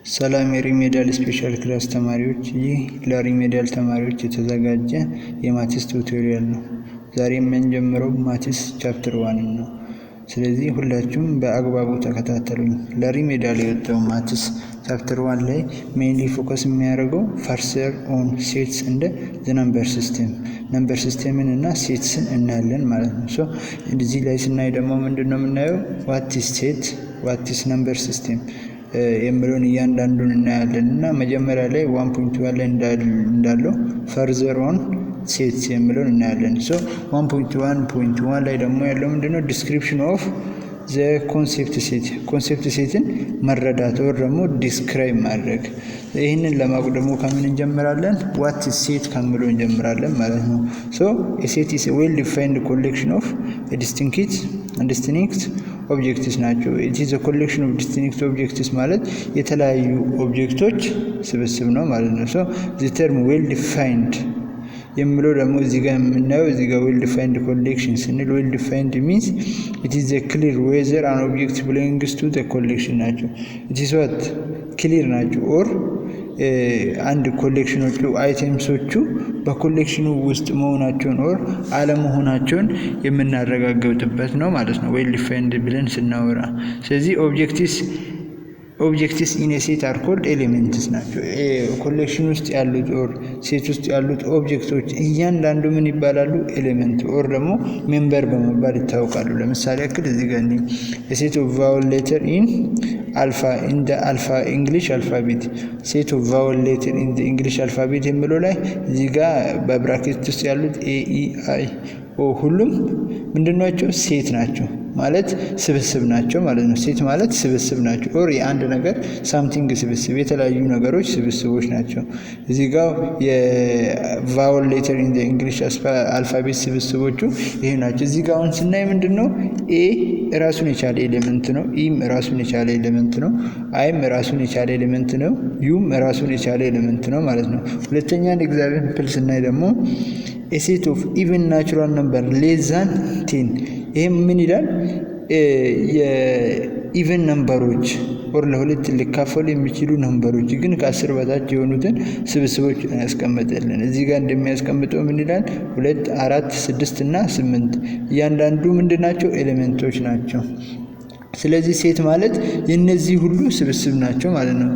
ሰላም የሪሜዲያል ስፔሻል ክላስ ተማሪዎች፣ ይህ ለሪሜዲያል ተማሪዎች የተዘጋጀ የማቲስ ቱቶሪያል ነው። ዛሬ የምንጀምረው ማቲስ ቻፕተር 1 ነው። ስለዚህ ሁላችሁም በአግባቡ ተከታተሉኝ። ለሪሜዲያል የወጣው ማቲስ ቻፕተር 1 ላይ ሜይንሊ ፎከስ የሚያደርገው ፈርዘር ኦን ሴትስ እንደ ነምበር ሲስተምን እና ሴትስን እናያለን ማለት ነው። ሶ እዚህ ላይ ስናይ ደግሞ ምንድነው የምናየው? ዋት ኢዝ ሴት፣ ዋት ኢዝ ነምበር ሲስተም የሚለውን እያንዳንዱን እናያለን እና መጀመሪያ ላይ 1.1 ላይ እንዳለው ፈርዘር ኦን ሴትስ የሚለውን እናያለን። ሶ 1.1.1 ላይ ደግሞ ያለው ምንድነው? ዲስክሪፕሽን ኦፍ ዘ ኮንሴፕት ሴትን መረዳት ወር ደግሞ ዲስክራይብ ማድረግ። ይህንን ለማወቅ ደግሞ ከምን እንጀምራለን? ዋት ኢዝ ሴት ከሚለው እንጀምራለን ማለት ነው። ሶ ኤ ሴት ኢዝ ዌል ዲፋይንድ ኮሌክሽን ኦፍ ዲስቲንክት ኦብጀክትስ ናቸው። ኢት ኢዝ ኤ ኮሌክሽን ኦፍ ዲስቲንክት ኦብጀክትስ ማለት የተለያዩ ኦብጀክቶች ስብስብ ነው ማለት ነው። ሶ ዘ ተርም ዌል ዲፋይንድ የሚለው ደግሞ እዚህ ጋር የምናየው እዚህ ጋር ዌል ዲፋይንድ ኮሌክሽን ስንል ዌል ዲፋይንድ ሚንስ ኢት ኢዝ ክሊር ዌዘር አን ኦብጀክት ቢሎንግስ ቱ ዘ ኮሌክሽን ናቸው። ኢት ኢዝ ዋት ክሊር ናቸው ኦር አንድ ኮሌክሽኖቹ አይቴምሶቹ በኮሌክሽኑ ውስጥ መሆናቸውን ኦር አለመሆናቸውን የምናረጋግጥበት ነው ማለት ነው ዌል ዲፋይንድ ብለን ስናወራ። ስለዚህ ኦብጀክትስ ኢን ሴት አር ኮልድ ኤሌመንትስ ናቸው። ኮሌክሽን ውስጥ ያሉት ኦር ሴት ውስጥ ያሉት ኦብጀክቶች እያንዳንዱ ምን ይባላሉ? ኤሌመንት ኦር ደግሞ ሜምበር በመባል ይታወቃሉ። ለምሳሌ ያክል እዚህ ጋር ሴት ኦፍ ቫወል ሌተር ኢን አልፋ ኢንግሊሽ አልፋቤት ሴት ኦፍ ቫወል ሌተር ኢን ኢንግሊሽ አልፋቤት የሚለው ላይ እዚህ ጋር በብራኬት ውስጥ ያሉት ኤ ኢ አይ ኦ ሁሉም ምንድናቸው? ሴት ናቸው ማለት ስብስብ ናቸው ማለት ነው። ሴት ማለት ስብስብ ናቸው ኦር የአንድ ነገር ሳምቲንግ ስብስብ፣ የተለያዩ ነገሮች ስብስቦች ናቸው። እዚህ ጋር የቫወል ሌተር ኢን እንግሊሽ አልፋቤት ስብስቦቹ ይሄ ናቸው። እዚህ ጋር አሁን ስናይ ምንድነው? ኤ ራሱን የቻለ ኤሌመንት ነው፣ ኢም ራሱን የቻለ ኤሌመንት ነው፣ አይም ራሱን የቻለ ኤሌመንት ነው፣ ዩም ራሱን የቻለ ኤሌመንት ነው ማለት ነው። ሁለተኛ ኤግዛምፕል ፕል ስናይ ደግሞ a set of even natural number less than 10 ይሄ ምን ይላል? የኢቨን ነምበሮች ኦር ለሁለት ሊካፈሉ የሚችሉ ነምበሮች ግን ከ10 በታች የሆኑትን ስብስቦች ያስቀምጣልን። እዚህ ጋር እንደሚያስቀምጠው ምን ይላል? 2 4 6 እና 8 እያንዳንዱ ምንድናቸው? ኤሌመንቶች ናቸው። ስለዚህ ሴት ማለት የነዚህ ሁሉ ስብስብ ናቸው ማለት ነው።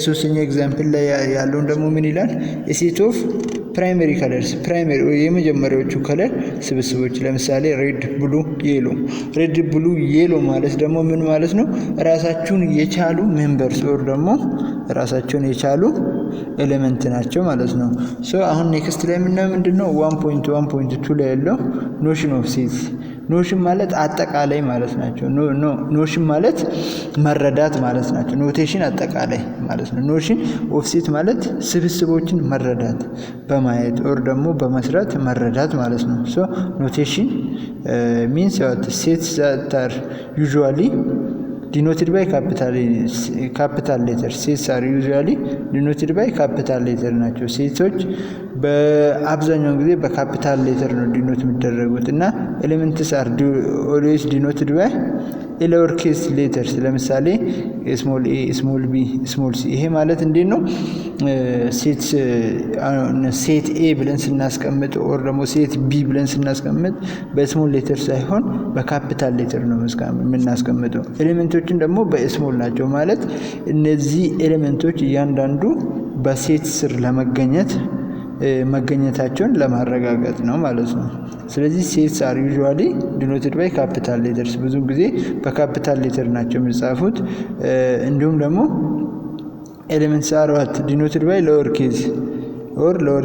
ሶስተኛ ኤግዛምፕል ላይ ያለውን ደግሞ ምን ይላል? ሴት ኦፍ ፕራይመሪ ከለርስ የመጀመሪያዎቹ ከለር ስብስቦች ለምሳሌ ሬድ ብሉ የሎ ማለት ደግሞ ምን ማለት ነው? ራሳቸውን የቻሉ ሜምበርስ ኦር ደግሞ ራሳቸውን የቻሉ ኤሌመንት ናቸው ማለት ነው። ሶ አሁን ኔክስት ላይ የምናየው ምንድነው? 1.1.2 ላይ ያለው ኖሽን ኦፍ ሴት። ኖሽን ማለት አጠቃላይ ማለት ናቸው። ኖሽን ማለት መረዳት ማለት ናቸው። ኖቴሽን አጠቃላይ ማለት ነው። ኖሽን ኦፍ ሴት ማለት ስብስቦችን መረዳት በማየት ኦር ደግሞ በመስራት መረዳት ማለት ነው። ሶ ኖቴሽን ሚንስ ሴትስ that are usually denoted by capital letter ሴትስ are usually denoted by capital letter ናቸው። ሴቶች በአብዛኛው ጊዜ በካፒታል ሌተር ነው ዲኖት የሚደረጉት እና ኤሌመንትስ are always denoted by lower case letters ለምሳሌ ስሞል ኤ፣ ስሞል ቢ፣ ስሞል ሲ። ይሄ ማለት እንዴት ነው? ሴት ኤ ብለን ስናስቀምጥ ኦር ደግሞ ሴት ቢ ብለን ስናስቀምጥ በስሞል ሌተር ሳይሆን በካፒታል ሌተር ነው የምናስቀምጠው። ኤሌመንቶችን ደግሞ በስሞል ናቸው ማለት እነዚህ ኤሌመንቶች እያንዳንዱ በሴት ስር መገኘታቸውን ለማረጋገጥ ነው ማለት ነው። ስለዚህ ሴትስ አር ዩዥዋሊ ዲኖትድ ባይ ካፒታል ሌተርስ ብዙ ጊዜ በካፒታል ሌተር ናቸው የሚጻፉት። እንዲሁም ደግሞ ኤሌመንትስ አር ዋት ዲኖትድ ባይ ሎወር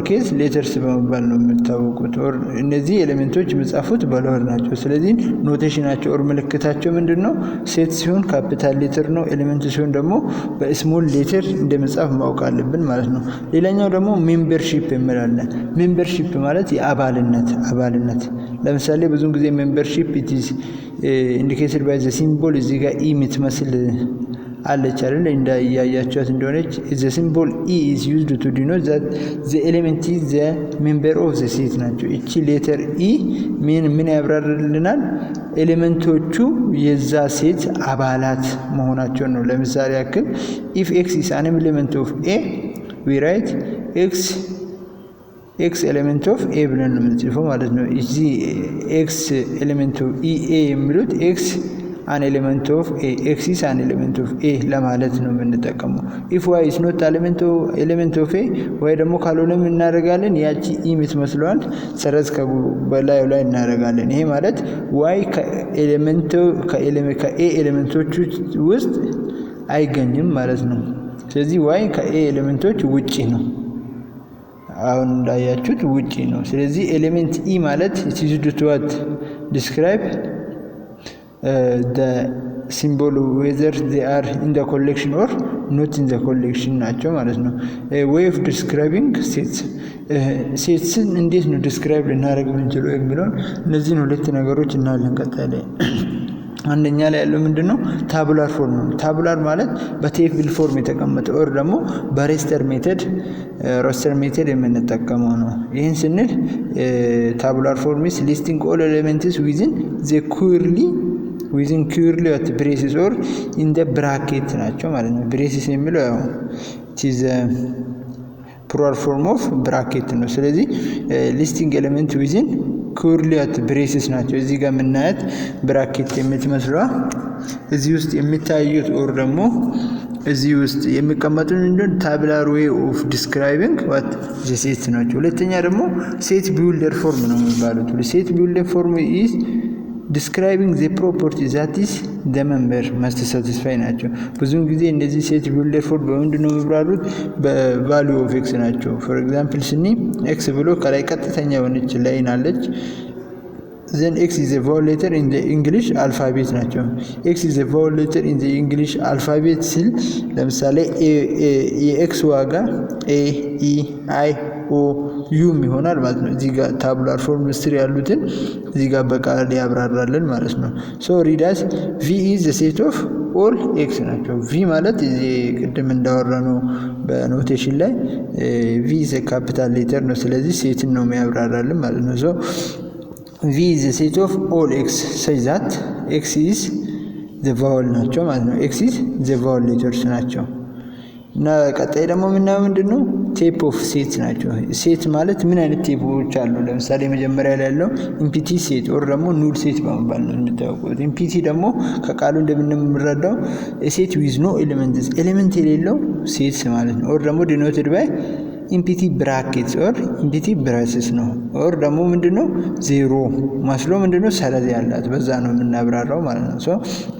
ኬዝ ሌተርስ በመባል ነው የሚታወቁት። ኦር እነዚህ ኤሌመንቶች የሚጻፉት በሎወር ናቸው። ስለዚህ ኖቴሽናቸው ኦር ምልክታቸው ምንድነው? ሴት ሲሆን ካፒታል ሌተር ነው። ኤሌመንት ሲሆን ደግሞ በስሞል ሌተር እንደመጻፍ ማወቅ አለብን ማለት ነው። ሌላኛው ደግሞ ሜምበርሺፕ እንላለን። ሜምበርሺፕ ማለት የአባልነት ለምሳሌ ብዙውን ጊዜ ሜምበርሺፕ ኢት ኢዝ ኢንዲኬትድ ባይ ዘ ሲምቦል እዚህ ጋር ኢ የምትመስል አለች አይደል እንዳያያችኋት እንደሆነች the symbol e is used to denote that the element is the member of the set ናቸው። እቺ ሌተር e ምን ያብራራልናል? ኤሌመንቶቹ የዛ ሴት አባላት መሆናቸው ነው። ለምሳሌ ያክል if x is an element of a we write x element of a ብለን ነው የምንጽፈው ማለት ነው። እዚህ x element of a የሚሉት x an element of a x is an element of a ለማለት ነው የምንጠቀመው። if y is not element of a ወይ ደግሞ ካልሆነ ምን እናደርጋለን? ያቺ e የምትመስለዋል ሰረዝ ከበላዩ ላይ እናደርጋለን። ይሄ ማለት y ከa ኤሌመንቶች ውስጥ አይገኝም ማለት ነው። ስለዚህ y ከa ኤሌመንቶች ውጪ ነው። አሁን እንዳያችሁት ውጪ ነው። ስለዚህ ኤሌመንት e ማለት it is used to what describe the symbol whether they are in the collection or not in the collection ናቸው ማለት ነው። way of describing ሴትስን እንዴት ነው ዲስክራይብ ልናደርግ የምንችለው የሚለውን እነዚህን ሁለት ነገሮች እናያለን ቀጣይ ላይ። አንደኛ ላይ ያለው ምንድነው? ታቡላር ፎርም ነው። ታቡላር ማለት በቴብል ፎርም የተቀመጠ or ደግሞ በሮስተር ሜተድ የምንጠቀመው ነው። ይህን ስንል ታቡላር ፎርም is listing all elements within curly at braces or in the bracket ናቸው ማለት ነው። braces የሚለው ያው is plural form of bracket ነው። ስለዚህ listing element within curly at braces ናቸው። እዚህ ጋር የምናያት ብራኬት የምትመስለዋ እዚህ ውስጥ የሚታዩት or ደግሞ እዚህ ውስጥ የሚቀመጡት እንደን ታቡላር way of describing what the set ናቸው። ሁለተኛ ደግሞ set builder form ነው የሚባሉት። set builder form is describing the property that is the member must satisfy ናቸው። ብዙውን ጊዜ እነዚህ set builder form በምንድን ነው የሚብራሩት? በvalue of x ናቸው። for example ስኒ x ብሎ ከላይ ቀጥተኛ የሆነች ላይን አለች። then x is a vowel letter in the English alphabet ናቸው። x is a vowel letter in the English alphabet ሲል ለምሳሌ የx ዋጋ a e i o u ይሆናል ማለት ነው። እዚህ ጋር ታቡላር ፎርም ስር ያሉትን እዚህ ጋር በቃል ያብራራልን ማለት ነው። so read as v is the set of all x ናቸው። v ማለት እዚህ ቅድም እንዳወራነው በኖቴሽን ላይ v is a capital letter ነው። ስለዚህ ሴትን ነው የሚያብራራልን ማለት ነው። so v is the set of all x such that x is the vowel ናቸው ማለት ነው። x is the vowel letters ናቸው። እና ቀጣይ ደግሞ ምናምን ምንድነው? ቴፕ ኦፍ ሴት ናቸው። ሴት ማለት ምን አይነት ቴፖች አሉ? ለምሳሌ መጀመሪያ ላይ ያለው ኢምፒቲ ሴት or ደግሞ ኑል ሴት በመባል ነው የሚታወቁት። ኢምፒቲ ደግሞ ከቃሉ እንደምንረዳው ሴት with no elements ኤሌመንት የሌለው ሴት ማለት ነው። or ደግሞ denoted by ኢምፒቲ ብራኬትስ or ኢምፒቲ ብራኬትስ ነው። or ደግሞ ምንድነው? ዜሮ መስሎ ምንድነው? ሰረዝ ያላት በዛ ነው የምናብራራው ማለት ነው። so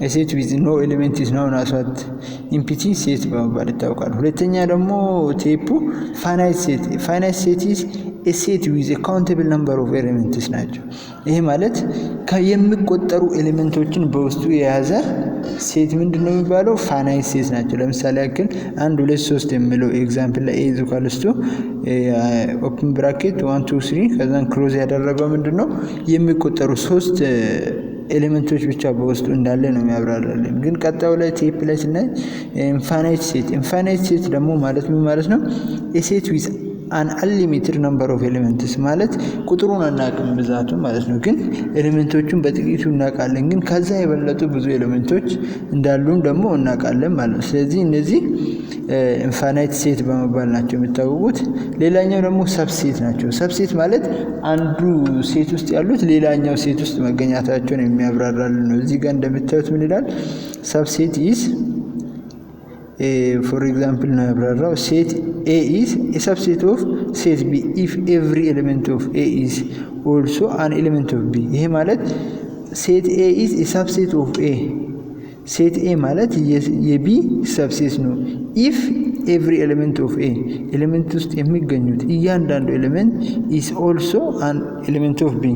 a set with no element is known as what ኢምፒቲ ሴት በመባል ይታወቃል። ሁለተኛ ደግሞ ቴፑ ፋይናይት ሴት is a set with a countable number of elements ናቸው። ይሄ ማለት የሚቆጠሩ ኤሌመንቶችን በውስጡ የያዘ ሴት ምንድነው የሚባለው? ፋይናይት ሴት ናቸው። ለምሳሌ ያክል 1 2 3 የሚለው ኤግዛምፕል ላይ a equals to open bracket 1 2 3 ከዛን ክሎዝ ያደረገው ምንድነው? የሚቆጠሩ 3 ኤሌመንቶች ብቻ በውስጡ እንዳለ ነው የሚያብራራልን። ግን ቀጣዩ ላይ ቴፕ ላይ ስናይ ኢንፋይናይት ሴት ደግሞ ማለት ምን ማለት ነው? a set with an unlimited number of elements ማለት ቁጥሩን አናውቅም ብዛቱ ማለት ነው። ግን ኤሌመንቶቹን በጥቂቱ እናውቃለን። ግን ከዛ የበለጡ ብዙ ኤሌመንቶች እንዳሉም ደግሞ እናውቃለን ማለት ነው። ስለዚህ እነዚህ ኢንፋይናይት ሴት በመባል ናቸው የሚታወቁት። ሌላኛው ደግሞ ሰብሴት ናቸው። ሰብሴት ማለት አንዱ ሴት ውስጥ ያሉት ሌላኛው ሴት ውስጥ መገኘታቸውን የሚያብራራልን ነው። እዚህ ጋር እንደምታዩት ምን ይላል? ሰብሴት is for example ነው ያብራራው set a is a subset of set b if every element of a is also an element of b። ይሄ ማለት set a is a subset of a set a ማለት የb subset ነው if every element of a element ውስጥ የሚገኙት እያንዳንዱ element is also an element of b።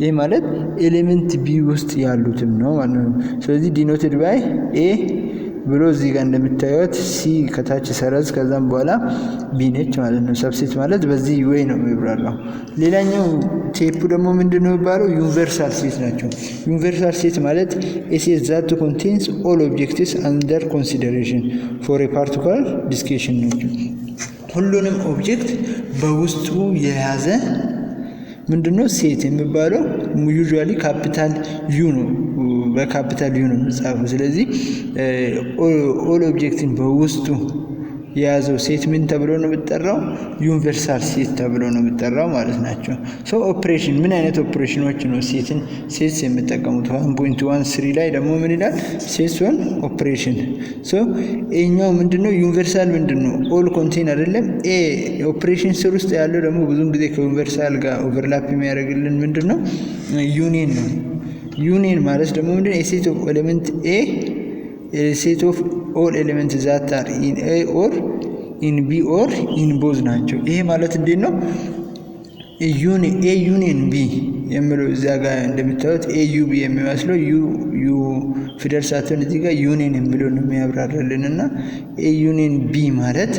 ይሄ ማለት ኤሌመንት b ውስጥ ያሉትም ነው ማለት ነው። ስለዚህ denoted by a ብሎ እዚህ ጋር እንደምታዩት ሲ ከታች ሰረዝ ከዛም በኋላ ቢ ነች ማለት ነው። ሰብሴት ማለት በዚህ ወይ ነው የሚብራራው። ሌላኛው ቴፑ ደግሞ ምንድነው የሚባለው? ዩኒቨርሳል ሴት ናቸው። ዩኒቨርሳል ሴት ማለት a set that contains all objects under consideration for a particular discussion ናቸው። ሁሉንም ኦብጀክት በውስጡ የያዘ ምንድነው ሴት የሚባለው? ዩዥዋሊ ካፒታል ዩ ነው፣ በካፒታል ዩ ነው የሚጻፈው። ስለዚህ ኦል ኦብጀክትን በውስጡ የያዘው ሴት ምን ተብሎ ነው የሚጠራው? ዩኒቨርሳል ሴት ተብሎ ነው የሚጠራው ማለት ናቸው። ሶ ኦፕሬሽን ምን አይነት ኦፕሬሽኖች ነው ሴትስ የሚጠቀሙት? 1.13 ላይ ደግሞ ምን ይላል? ሴትስ ኦን ኦፕሬሽን። ሶ ይሄኛው ምንድነው ዩኒቨርሳል ምንድነው? ኦል ኮንቴን አይደለም። ኦፕሬሽን ስር ውስጥ ያለው ደግሞ ብዙውን ጊዜ ከዩኒቨርሳል ጋር ኦቨርላፕ የሚያደርግልን ምንድነው? ዩኒየን ነው። ዩኒየን ማለት ደግሞ ምንድነው? ኤሴት ኦፍ ኤሌመንት ኤ ሴት ኦፍ ኦል ኤሌመንት ዛት አር ኢን ኤ ኦር ኢን ቢ ኦር ኢን ቦዝ ናቸው። ይሄ ማለት እንዴት ነው? ኤ ዩኒየን ቢ የሚለው እዚያ ጋር እንደምታዩት ኤ ዩ ቢ የሚመስለው ዩ ፊደል ሳትሆን እዚህ ጋር ዩኒየን የሚለው ነው የሚያብራራልን እና ኤ ዩኒየን ቢ ማለት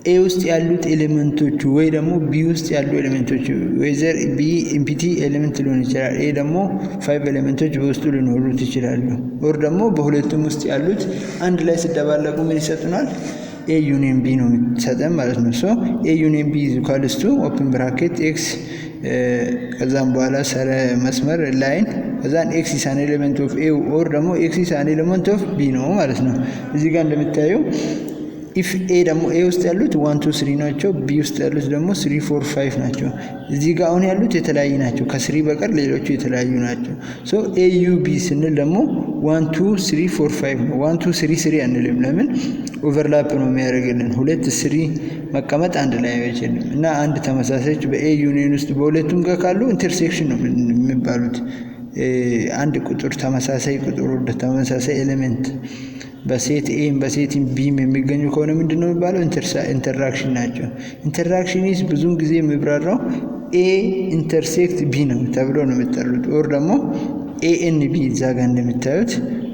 ኤ ውስጥ ያሉት ኤሌመንቶቹ ወይ ደግሞ ቢ ውስጥ ያሉ ኤሌመንቶቹ ወይዘር ቢ ኢምፒቲ ኤሌመንት ሊሆን ይችላል። ኤ ደግሞ 5 ኤሌመንቶች በውስጡ ሊኖሩት ይችላሉ። ኦር ደግሞ በሁለቱም ውስጥ ያሉት አንድ ላይ ሲደባለቁ ምን ይሰጡናል? ኤ ዩኒየን ቢ ነው የሚሰጠን ማለት ነው። ሶ ኤ ዩኒየን ቢ ኢኳልስ ቱ ኦፕን ብራኬት ኤክስ ከዛም በኋላ ሰረ መስመር ላይን ከዛን ኤክስ ኢዝ አን ኤሌመንት ኦፍ ኤ ኦር ደግሞ ኤክስ ኢዝ አን ኤሌመንት ኦፍ ቢ ነው ማለት ነው። እዚህ ጋር እንደምታየው ኢፍ ኤ ደግሞ ኤ ውስጥ ያሉት 1 2 3 ናቸው። ቢ ውስጥ ያሉት ደግሞ 3 4 5 ናቸው። እዚህ ጋር አሁን ያሉት የተለያዩ ናቸው። ከ3 በቀር ሌሎቹ የተለያዩ ናቸው። ሶ ኤ ዩ ቢ ስንል ደግሞ 1 2 3 4 5 ነው። 1 2 3 3 አንልም። ለምን? ኦቨርላፕ ነው የሚያደርግልን። 2 3 መቀመጥ አንድ ላይ አይችልም እና አንድ ተመሳሳዮች በኤ ዩኒየን ውስጥ በሁለቱም ጋር ካሉ ኢንተርሴክሽን ነው የሚባሉት። አንድ ቁጥር ተመሳሳይ ቁጥር ወደ ተመሳሳይ ኤሌመንት በሴት ኤም በሴት ቢም የሚገኙ ከሆነ ምንድነው የሚባለው? ኢንተራክሽን ናቸው። ኢንተራክሽን ኢዝ ብዙውን ጊዜ የሚብራራው ኤ ኢንተርሴክት ቢ ነው ተብሎ ነው የሚጠሩት። ኦር ደግሞ ኤ ኤን ቢ እዛ ጋር እንደምታዩት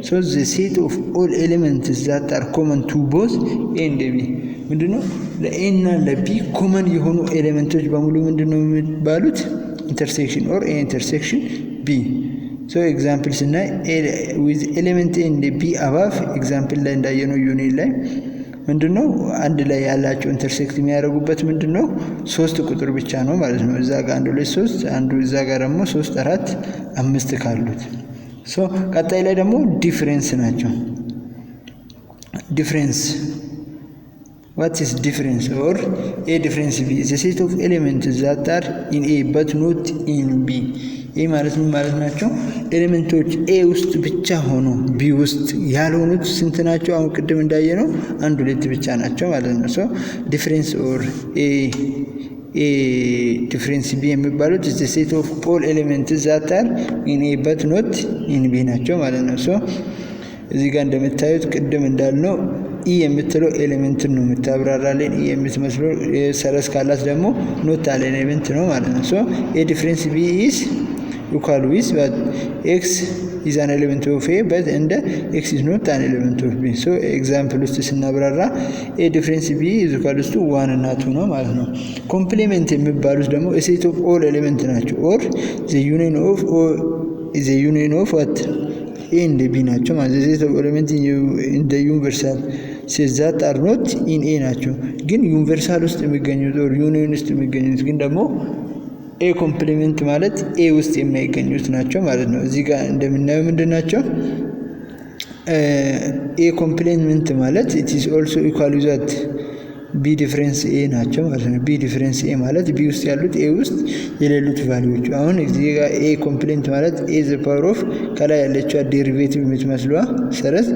ሶ ዘ ሴት ኦፍ ኦል ኤሌመንትስ ዛት አር ኮመን ቱ ቦዝ ኤ ኤንድ ቢ ምንድነው? ለኤ እና ለቢ ኮመን የሆኑ ኤሌመንቶች በሙሉ ምንድነው የሚባሉት? ኢንተርሴክሽን ኦር ኤ ኢንተርሴክሽን ቢ። ሶ ኤግዛምፕል ስናይ ዊዝ ኤሌመንት ኤ ኤንድ ቢ አባቭ ኤግዛምፕል ላይ እንዳየነው ዩኒየን ላይ ምንድነው አንድ ላይ ያላቸው ኢንተርሴክት የሚያደርጉበት ምንድነው 3 ቁጥር ብቻ ነው ማለት ነው። እዛ ጋር 1 2 3 አንዱ እዛ ጋር ደግሞ 3 4 5 ካሉት ሶ ቀጣይ ላይ ደግሞ ዲፈረንስ ናቸው። ዲፈረንስ what is difference or a difference b is a set of elements that are in a but not in b ይህ ማለት ምን ማለት ናቸው? ኤሌመንቶች ኤ ውስጥ ብቻ ሆኖ ቢ ውስጥ ያልሆኑት ስንት ናቸው? አሁን ቅድም እንዳየነው 1 2 ብቻ ናቸው ማለት ነው። ሶ ዲፈረንስ ኦር ኤ ዲፈረንስ ቢ የሚባሉት is the set of all elements that are in a but not in b ናቸው ማለት ነው። ሶ እዚህ ጋር እንደምታዩት ቅድም እንዳልነው ኢ የምትለው ኤሌመንትን ነው የምታብራራለን። ኢ የምትመስለው ሰረዝ ካላት ደግሞ ኖት አለ ኤሌመንት ነው ማለት ነው። ሶ ኤ ዲፈረንስ ቢ ኢዝ equal with but x is an element of a but and x is not an element of b. so example ውስጥ ስናብራራ a difference b is equal to 1 እና 2 ነው ማለት ነው። ኮምፕሊሜንት የሚባሉት ደግሞ a set of all element ናቸው or the union of what a and b ናቸው ማለት the set of element in the universal says that are not in a ናቸው። ግን ዩኒቨርሳል ውስጥ የሚገኙት or ዩኒየን ውስጥ የሚገኙት ግን ደግሞ ኤ ኮምፕሊሜንት ማለት ኤ ውስጥ የማይገኙት ናቸው ማለት ነው። እዚህ ጋር እንደምናየው ምንድን ናቸው? ኤ ኮምፕሊሜንት ማለት it is also equal to that ቢ ዲፈረንስ ኤ ናቸው ማለት ነው። ቢ ዲፈረንስ ኤ ማለት ቢ ውስጥ ያሉት ኤ ውስጥ የሌሉት ቫልዩዎች። አሁን እዚህ ጋር ኤ ኮምፕሊሜንት ማለት ኤ ዘ ፓወር ኦፍ ከላይ ያለችው ዴሪቬቲቭ የምትመስለዋ ሰረዝ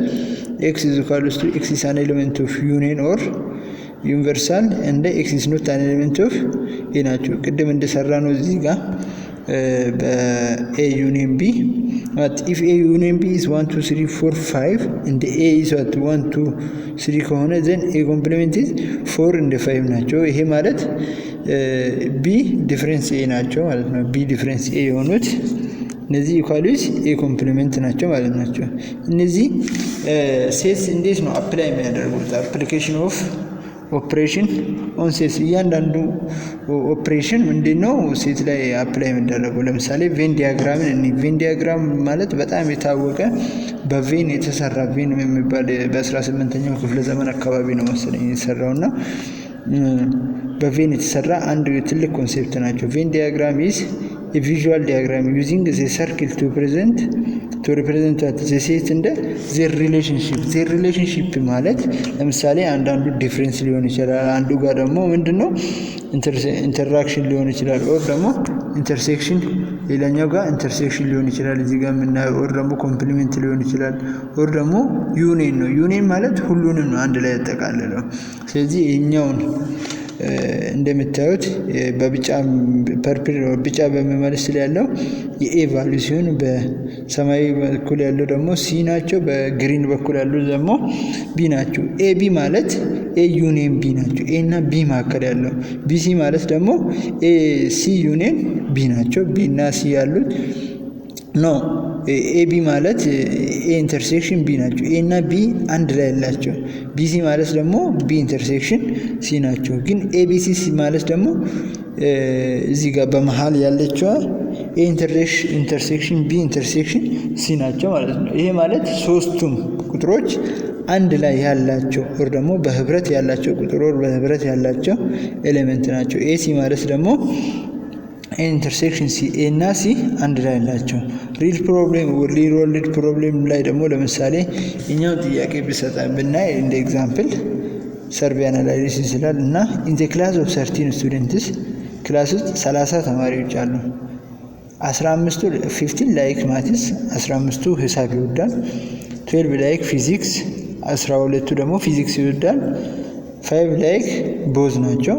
ኤክስ ኢዝ ኢኳል ቱ ኤክስ ኢዝ አን ኤሌመንት ኦፍ ዩኒየን ኦር ዩኒቨርሳል እንደ ኤክስ ኢዝ ኖት አን ኤሌመንት ኦፍ ኤ ናቸው። ቅድም እንደሰራ ነው እዚህ ጋር በኤ ዩኒየን ቢ but if a union b is 1 2 3 4 5 and a is at 1 2 3 ከሆነ then a complement is 4 and 5 ናቸው። ይሄ ማለት b ዲፈረንስ a ናቸው ማለት ነው። b ዲፈረንስ a የሆኑት እነዚህ ኢኳሊቲስ a ኮምፕሊሜንት ናቸው ማለት ናቸው። እነዚህ ሴትስ እንዴት ነው አፕላይ የሚያደርጉት? አፕሊኬሽን ኦፍ ኦፕሬሽን ኦን ሴትስ። እያንዳንዱ ኦፕሬሽን ምንድነው ሴት ላይ አፕላይ የሚደረገው? ለምሳሌ ቬን ዲያግራምን እኔ ቬን ዲያግራም ማለት በጣም የታወቀ በቬን የተሰራ ቬን የሚባል በ18ኛው ክፍለ ዘመን አካባቢ ነው መሰለኝ የተሰራውና በቬን የተሰራ አንድ ትልቅ ኮንሴፕት ናቸው። ቬን ዲያግራም ኢዝ a visual diagram using the circle to represent what the set እንደ their relationship ማለት ለምሳሌ አንዳንዱ ዲፍረንስ ሊሆን ይችላል፣ አንዱ ጋር ደግሞ ምንድነው ኢንተራክሽን ሊሆን ይችላል፣ ኦር ደግሞ ኢንተርሴክሽን ሌላኛው ጋር ኢንተርሴክሽን ሊሆን ይችላል። እዚህ ጋር የምናየው ኦር ደግሞ ኮምፕሊሜንት ሊሆን ይችላል፣ ኦር ደግሞ ዩኒየን ነው። ዩኒየን ማለት ሁሉንም ነው አንድ ላይ ያጠቃልለው። ስለዚህ ይሄኛውን እንደምታዩት ቢጫ በሚመልስ ላይ ያለው የኤ ቫልዩ ሲሆን በሰማያዊ በኩል ያለው ደግሞ ሲ ናቸው፣ በግሪን በኩል ያለው ደግሞ ቢ ናቸው። ኤ ቢ ማለት ኤ ዩኒየን ቢ ናቸው። ኤ እና ቢ መካከል ያለው ቢ ሲ ማለት ደግሞ ኤ ሲ ዩኒየን ቢ ናቸው። ቢ እና ሲ ያሉት ኖ ኤቢ ማለት ኤ ኢንተርሴክሽን ቢ ናቸው። ኤ እና ቢ አንድ ላይ ያላቸው። ቢሲ ማለት ደግሞ ቢ ኢንተርሴክሽን ሲ ናቸው። ግን ኤቢሲ ማለት ደግሞ እዚህ ጋር በመሃል ያለችዋ ኤ ኢንተርሴክሽን ቢ ኢንተርሴክሽን ሲ ናቸው ማለት ነው። ይሄ ማለት ሶስቱም ቁጥሮች አንድ ላይ ያላቸው ወር ደግሞ በህብረት ያላቸው ቁጥር ወር በህብረት ያላቸው ኤሌመንት ናቸው። ኤሲ ማለት ደግሞ ኢንተርሴክሽን ሲ ኤ እና ሲ አንድ ላይ ያላቸው። ሪል ወርልድ ፕሮብሌም ላይ ደግሞ ለምሳሌ እኛው ጥያቄ ብናይ እንደ ኤግዛምፕል ሰርቬይ አናላይሲስ ይችላል እና ኢን ዘ ክላስ ኦፍ 13 ስቱደንትስ ክላስ ውስጥ 30 ተማሪዎች አሉ። 15 ላይክ ማትስ 15ቱ ሂሳብ ይወዳል። 12 ላይክ ፊዚክስ 12ቱ ደግሞ ፊዚክስ ይወዳል። 5 ላይክ ቦዝ ናቸው።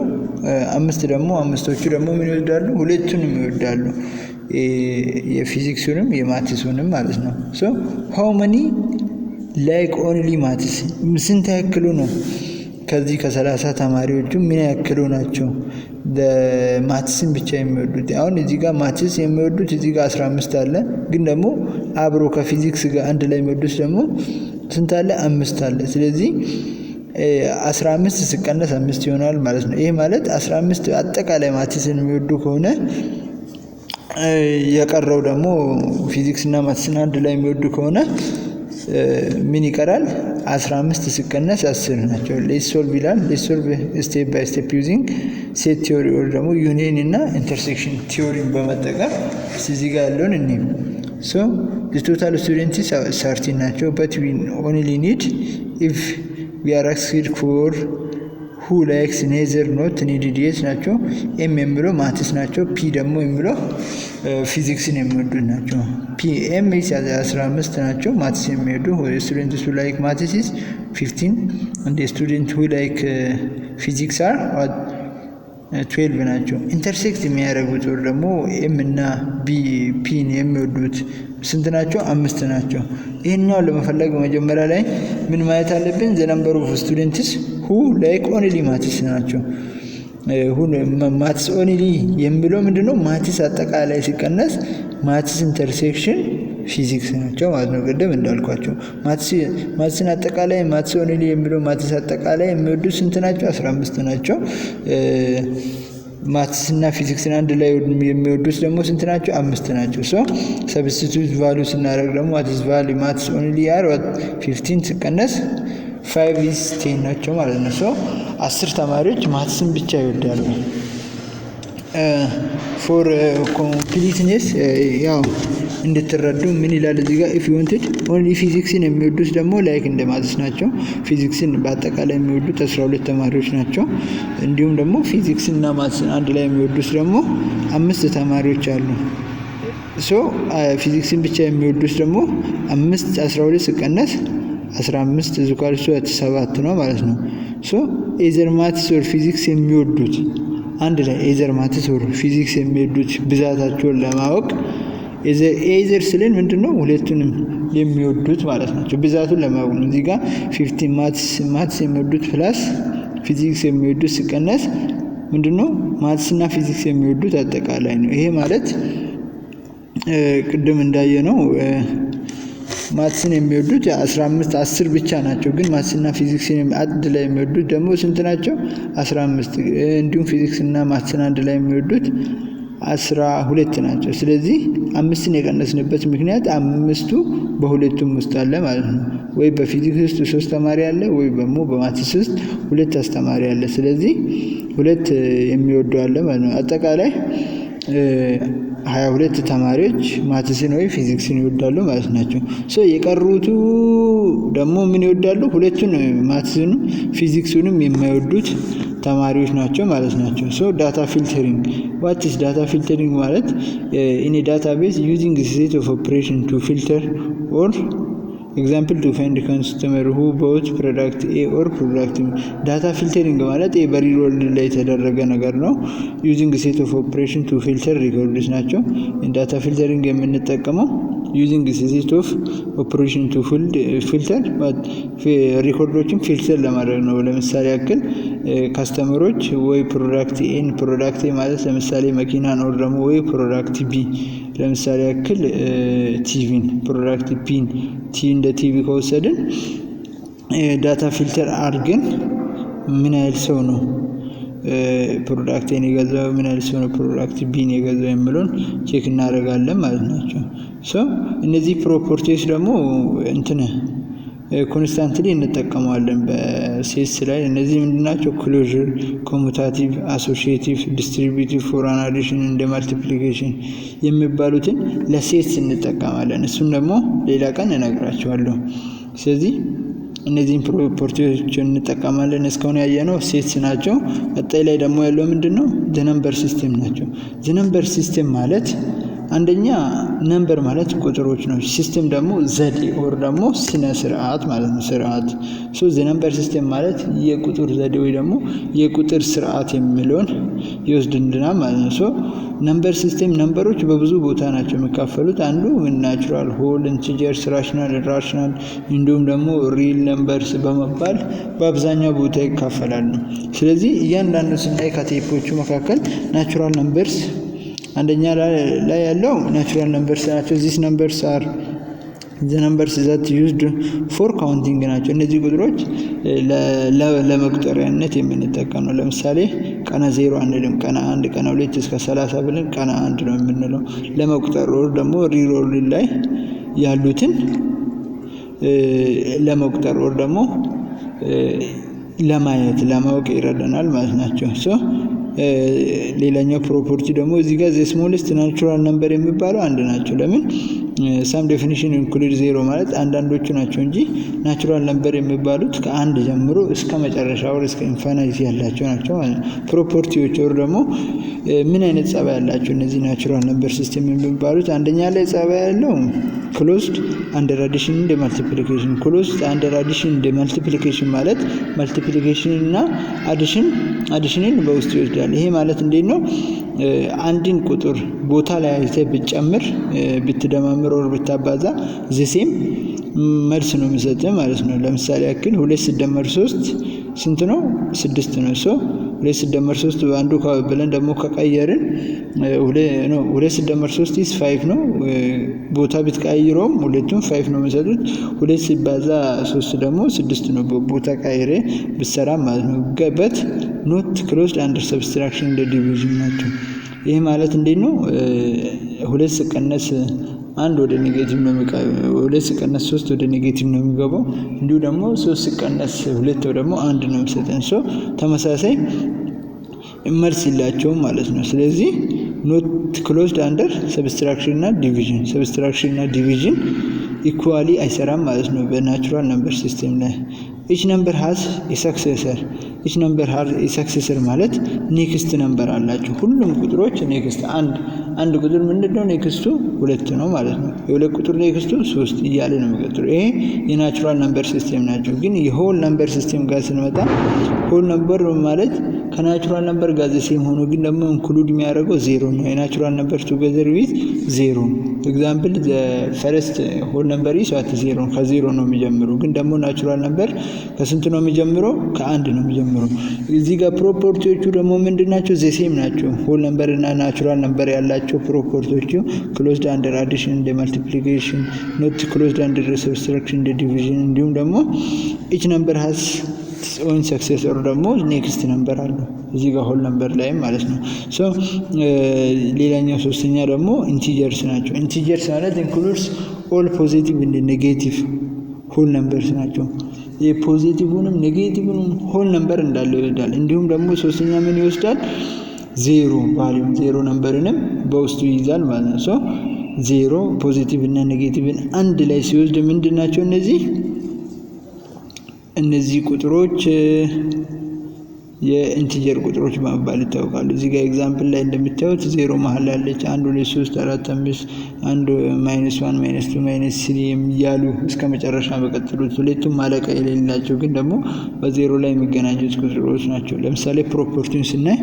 አምስቶቹ ደግሞ ምን ይወዳሉ? ሁለቱንም ይወዳሉ፣ የፊዚክሱንም የማትሱንም ማለት ነው። ሶ ሃው መኒ ላይክ ኦንሊ ማትስ? ስንት ያክሉ ነው? ከዚህ ከ30 ተማሪዎቹ ምን ያክሉ ናቸው ማትስን ብቻ የሚወዱት? አሁን እዚህ ጋር ማትስ የሚወዱት እዚህ ጋር 15 አለ፣ ግን ደግሞ አብሮ ከፊዚክስ ጋር አንድ ላይ የሚወዱት ደግሞ ስንት አለ? 5 አለ። ስለዚህ 15 ሲቀነስ 5 ይሆናል ማለት ነው። ይሄ ማለት 15 አጠቃላይ ማትስን የሚወዱ ከሆነ የቀረው ደግሞ ፊዚክስ እና ማትስን አንድ ላይ የሚወዱ ከሆነ ምን ይቀራል? 15 ሲቀነስ 10 ናቸው። ሌትስ ሶልቭ ይላል። ሌትስ ሶልቭ ስቴፕ ባይ ስቴፕ ዩዚንግ ሴት ቲዮሪ ወር ደግሞ ዩኒየን እና ኢንተርሴክሽን ቲዮሪን በመጠቀም እዚህ ጋር ያለውን እኔ ሶ the total students 13 ናቸው but we only need if we are asked for who likes neither not needed yes ናቸው። ኤም የሚለው ማትስ ናቸው። ፒ ደግሞ የሚለው ፊዚክስን የሚወዱ ናቸው። ፒ ኤም 15 ናቸው ማትስ የሚወዱ። students who like maths is 15 and the students who like physics are 12 ናቸው። ኢንተርሴክት የሚያደርጉት ወር ደግሞ ኤም እና ቢ ፒን የሚወዱት ስንት ናቸው? 5 ናቸው። ይሄኛው ለመፈለግ መጀመሪያ ላይ ምን ማየት አለብን? ዘ ነምበር ኦፍ ስቱደንትስ ሁ ላይክ ኦንሊ ማትስ ናቸው። ማትስ ኦንሊ የሚለው ምንድነው? ማትስ አጠቃላይ ሲቀነስ ማትስ ኢንተርሴክሽን ፊዚክስ ናቸው ማለት ነው። ቅድም እንዳልኳቸው ማትስን አጠቃላይ ማትስ ኦንሊ የሚለው ማትስ አጠቃላይ የሚወዱት ስንት ናቸው? 15 ናቸው። ማትስ እና ፊዚክስን አንድ ላይ የሚወዱት ደግሞ ስንት ናቸው? 5 ናቸው። ሶ ሰብስቲቱት ቫልዩ ስናደርግ ደግሞ ማትስ ኦንሊ አር 15 ሲቀነስ 5 is 10 ናቸው ማለት ነው። ሶ 10 ተማሪዎች ማትስን ብቻ ይወዳሉ። ፎር ኮምፕሊትነስ ያው እንድትረዱ ምን ይላል እዚህ ጋር if you wanted only ፊዚክስን የሚወዱት ደግሞ ላይክ እንደ ማትስ ናቸው። ፊዚክስን በአጠቃላይ የሚወዱት 12 ተማሪዎች ናቸው። እንዲሁም ደግሞ ፊዚክስን እና ማትስን አንድ ላይ የሚወዱት ደግሞ 5 ተማሪዎች አሉ። ሶ ፊዚክስን ብቻ የሚወዱት ደግሞ 12 ሲቀነስ 15 ዝቋልሱ 7 ነው ማለት ነው። ሶ ኤዘር ማትስ ኦር ፊዚክስ የሚወዱት አንድ ላይ ኤዘር ማትስ ኦር ፊዚክስ የሚወዱት ብዛታቸውን ለማወቅ ኤዘር ስልን ምንድነው? ሁለቱንም የሚወዱት ማለት ናቸው። ብዛቱን ለማወቅ ነው። እዚህ ጋር 15 ማትስ የሚወዱት ፕላስ ፊዚክስ የሚወዱት ሲቀነስ ምንድነው? ማትስ እና ፊዚክስ የሚወዱት አጠቃላይ ነው። ይሄ ማለት ቅድም እንዳየ ነው ማትስን የሚወዱት 15 10 ብቻ ናቸው። ግን ማትስና ፊዚክስን አንድ ላይ የሚወዱት ደግሞ ስንት ናቸው? 15። እንዲሁም ፊዚክስና ማትስን አንድ ላይ የሚወዱት 12 ናቸው። ስለዚህ 5ን የቀነስንበት ምክንያት 5ቱ በሁለቱም ውስጥ አለ ማለት ነው። ወይ በፊዚክስ ውስጥ 3 ተማሪ አለ፣ ወይ ደግሞ በማትስ ውስጥ 2 አስተማሪ አለ። ስለዚህ 2 የሚወዱ አለ ማለት ነው። አጠቃላይ 22 ተማሪዎች ማትስን ወይ ፊዚክስን ይወዳሉ ማለት ናቸው። የቀሩቱ ደግሞ ምን ይወዳሉ? ሁለቱን ማትስን ፊዚክስንም የማይወዱት ተማሪዎች ናቸው ማለት ናቸው። ዳታ ፊልተሪንግ what is data filtering ማለት in a database using a set of operation to filter or example to find a customer who bought product A or product B. ዳታ ፊልተሪንግ ማለት በሪሮል ላይ የተደረገ ነገር ነው። using a set of operation to filter records ናቸው። ዳታ ፊልተሪንግ የምንጠቀመው using a set of operation to filter ሪኮርዶችን ፊልተር ለማድረግ ነው። ለምሳሌ ያክል ካስተመሮች ወይ ፕሮዳክት ኤን ፕሮዳክት ኤ ማለት ለምሳሌ መኪና ነው ደግሞ ወይ ፕሮዳክት ቢ ለምሳሌ ያክል ቲቪን ፕሮዳክት ቢን እንደ ቲቪ ከወሰድን ዳታ ፊልተር አድርገን ምን ያህል ሰው ነው ፕሮዳክት ኤን የገዛው፣ ምን ያህል ሰው ነው ፕሮዳክት ቢን የገዛው የሚለውን ቼክ እናደርጋለን ማለት ናቸው። እነዚህ ፕሮፐርቲዎች ደግሞ ኮንስታንትሊ እንጠቀመዋለን በሴስ ላይ። እነዚህ ምንድናቸው? ክሎዥር፣ ኮሙታቲቭ፣ አሶሺዬቲቭ፣ ዲስትሪቢዩቲቭ፣ ፎራን አዲሽን እንደ ማልቲፕሊኬሽን የሚባሉትን ለሴስ እንጠቀማለን። እሱን ደግሞ ሌላ ቀን እነግራቸዋለሁ። ስለዚህ እነዚህን ፕሮፐርቲዎች እንጠቀማለን። እስካሁን ያየነው ሴትስ ናቸው። ቀጣይ ላይ ደግሞ ያለው ምንድነው? ነምበር ሲስተም ናቸው። ነምበር ሲስተም ማለት አንደኛ ነምበር ማለት ቁጥሮች ነው። ሲስተም ደግሞ ዘዴ ወር ደግሞ ስነ ስርዓት ማለት ነው። ስርዓት ነምበር ሲስተም ማለት የቁጥር ዘዴ ወይ ደግሞ የቁጥር ስርዓት የሚለውን ይወስድልናል ማለት ነው። ነምበር ሲስተም ነምበሮች በብዙ ቦታ ናቸው የሚካፈሉት። አንዱ ናቹራል፣ ሆል፣ ኢንቲጀርስ፣ ራሽናል፣ ኢራሽናል እንዲሁም ደግሞ ሪል ነምበርስ በመባል በአብዛኛው ቦታ ይካፈላሉ። ስለዚህ እያንዳንዱ ስናይ ከቴፖቹ መካከል ናቹራል ነምበርስ አንደኛ ላይ ያለው ናቹራል ነምበርስ ናቸው። ዚስ ነምበርስ አር the numbers that used for counting ናቸው። እነዚህ ቁጥሮች ለመቁጠሪያነት የምንጠቀም ነው። ለምሳሌ ቀነ 0 አንልም፣ ቀነ 1፣ ቀነ 2 እስከ 30 ብለን ቀነ 1 ነው የምንለው። ለመቁጠር ወር ደግሞ ሪሮል ላይ ያሉትን ለመቁጠር ወር ደግሞ ለማወቅ ይረዳናል ማለት ናቸው። ሌላኛው ፕሮፐርቲ ደግሞ እዚህ ጋር ዘ ስሞለስት ናቹራል ነምበር የሚባለው አንድ ናቸው። ለምን ሳም ዴፊኒሽን ኢንክሉድ 0 ማለት አንዳንዶቹ ናቸው እንጂ ናቹራል ነምበር የሚባሉት ከአንድ ጀምሮ እስከ መጨረሻው እስከ ኢንፋይናይት ያላቸው ናቸው ማለት ነው። ፕሮፐርቲዎች ወር ደግሞ ምን አይነት ጸባይ ያላቸው እነዚህ ናቹራል ነምበር ሲስተም የሚባሉት አንደኛ ላይ ጸባይ ያለው ክሎዝድ አንደር አዲሽን እንደ ማልቲፕሊኬሽን። ክሎዝድ አንደር አዲሽን እንደ ማልቲፕሊኬሽን ማለት ማልቲፕሊኬሽን እና አዲሽንን በውስጥ ይወስዳል። ይሄ ማለት እንዴት ነው? አንድን ቁጥር ቦታ ላይ አይተህ ብትጨምር ብትደማምር ወር ብታባዛ ዘሴም መልስ ነው የሚሰጥህ ማለት ነው። ለምሳሌ ያክል 2 ሲደመር 3 ስንት ነው? 6 ነው። 2 ሲደመር 3 በአንዱ ብለን ደግሞ ከቀየርን 2 ሲደመር 3 is 5 ነው። ቦታ ብትቀይረውም ሁለቱም 5 ነው የሚሰጡት። 2 ሲባዛ 3 ደግሞ 6 ነው። ቦታ ቀይሬ ብትሰራ ማለት ነው። በት ኖት ክሎዝድ አንደር ሰብስትራክሽን እንደ ዲቪዥን ናቸው። ይሄ ማለት እንዴት ነው? 2 ሲቀነስ 1 ወደ ኔጌቲቭ ነው የሚገባው። 2 ሲቀነስ 3 ወደ ኔጌቲቭ ነው የሚገባው። እንዲሁ ደግሞ 3 ሲቀነስ 2 ደግሞ 1 ነው የሚሰጠን። ተመሳሳይ መልስ የላቸውም ማለት ነው። ስለዚህ ኖት ክሎዝድ አንደር ሰብስትራክሽን እና ዲቪዥን ኢኳሊ አይሰራም ማለት ነው በናቹራል ነምበር ሲስተም ላይ። each number has a successor ማለት ኔክስት ነምበር አላቸው። ሁሉም ቁጥሮች ኔክስት አንድ ቁጥር ምንድነው? ኔክስቱ 2 ነው ማለት ነው። የሁለት ቁጥር ኔክስቱ 3 እያለ ነው የሚቀጥለው። ይሄ የናቹራል ነምበር ሲስተም ናቸው። ግን የሆል ነምበር ሲስተም ጋር ስንመጣ ሆል ነምበር ማለት ከናቹራል ነበር ጋር ሴም ሆኖ ግን ደግሞ ኢንክሉድ የሚያደርገው ዜሮ ነው። የናቹራል ነበር ቱጌዘር ዊዝ ዜሮ። ኤግዛምፕል ፈርስት ሆል ነምበር ኢዝ ዋት ዜሮ፣ ከዜሮ ነው የሚጀምረው። ግን ደግሞ ናቹራል ነበር ከስንት ነው የሚጀምረው? ከአንድ ነው የሚጀምረው። እዚህ ጋር ፕሮፐርቲዎቹ ደግሞ ምንድናቸው? ሴም ናቸው። ሆል ነምበር እና ናቹራል ነበር ያላቸው ፕሮፐርቲዎቹ ክሎዝድ አንደር አዲሽን እንደ ማልቲፕሊኬሽን፣ ኖት ክሎዝድ አንደር ሰብስትራክሽን እንደ ዲቪዥን፣ እንዲሁም ደግሞ ኢች ነምበር ሃዝ ኦን ሰክሰሰር ደግሞ ኔክስት ነምበር አለው እዚህ ጋር ሆል ነምበር ላይ ማለት ነው። ሶ ሌላኛው ሶስተኛ ደግሞ ኢንቲጀርስ ናቸው። ኢንቲጀርስ ማለት ኢንክሉድስ ኦል ፖዚቲቭ እንደ ኔጌቲቭ ሆል ነምበርስ ናቸው። የፖዚቲቭንም ኔጌቲቭንም ሆል ነምበር እንዳለው ይወስዳል። እንዲሁም ደግሞ ሶስተኛ ምን ይወስዳል? ዜሮ ቫልዩ ዜሮ ነምበርንም በውስጡ ይይዛል ማለት ነው። ሶ ዜሮ ፖዚቲቭ እና ኔጌቲቭን አንድ ላይ ሲወስድ ምንድናቸው እነዚህ ቁጥሮች የኢንቲጀር ቁጥሮች በመባል ይታወቃሉ። እዚህ ጋር ኤግዛምፕል ላይ እንደምታዩት ዜሮ መሀል ያለች 1 2 3 4 5 1 -1 -2 -3 የሚያሉ እስከ መጨረሻ በቀጥሉት ሁለቱም ማለቂያ የሌላቸው ግን ደግሞ በዜሮ ላይ የሚገናኙት ቁጥሮች ናቸው። ለምሳሌ ፕሮፐርቲውን ስናይ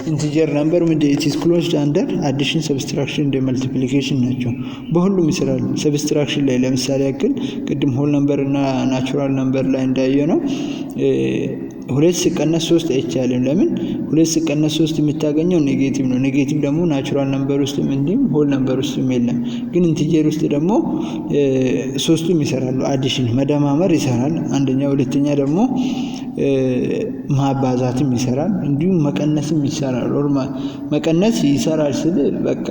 ኢንቲጀር ነምበር ኢት ኢዝ ክሎዝድ አንደር አዲሽን ሰብስትራክሽን እንደ መልቲፕሊኬሽን ናቸው። በሁሉም ይሰራሉ። ሰብስትራክሽን ላይ ለምሳሌ ያክል ቅድም ሆል ነምበር እና ናቹራል ነምበር ላይ እንዳየ ነው 2 ሲቀነስ 3 አይቻልም። ለምን? 2 ሲቀነስ 3 የምታገኘው ኔጌቲቭ ነው። ኔጌቲቭ ደግሞ ናቹራል ነምበር ውስጥም እንዲሁም ሆል ነምበር ውስጥም የለም። ግን ኢንቲጀር ውስጥ ደግሞ ሶስቱም ይሰራሉ። አዲሽን መደማመር ይሰራል አንደኛ፣ ሁለተኛ ደግሞ ማባዛትም ይሰራል፣ እንዲሁም መቀነስም ይሰራል። መቀነስ ይሰራል ስል በቃ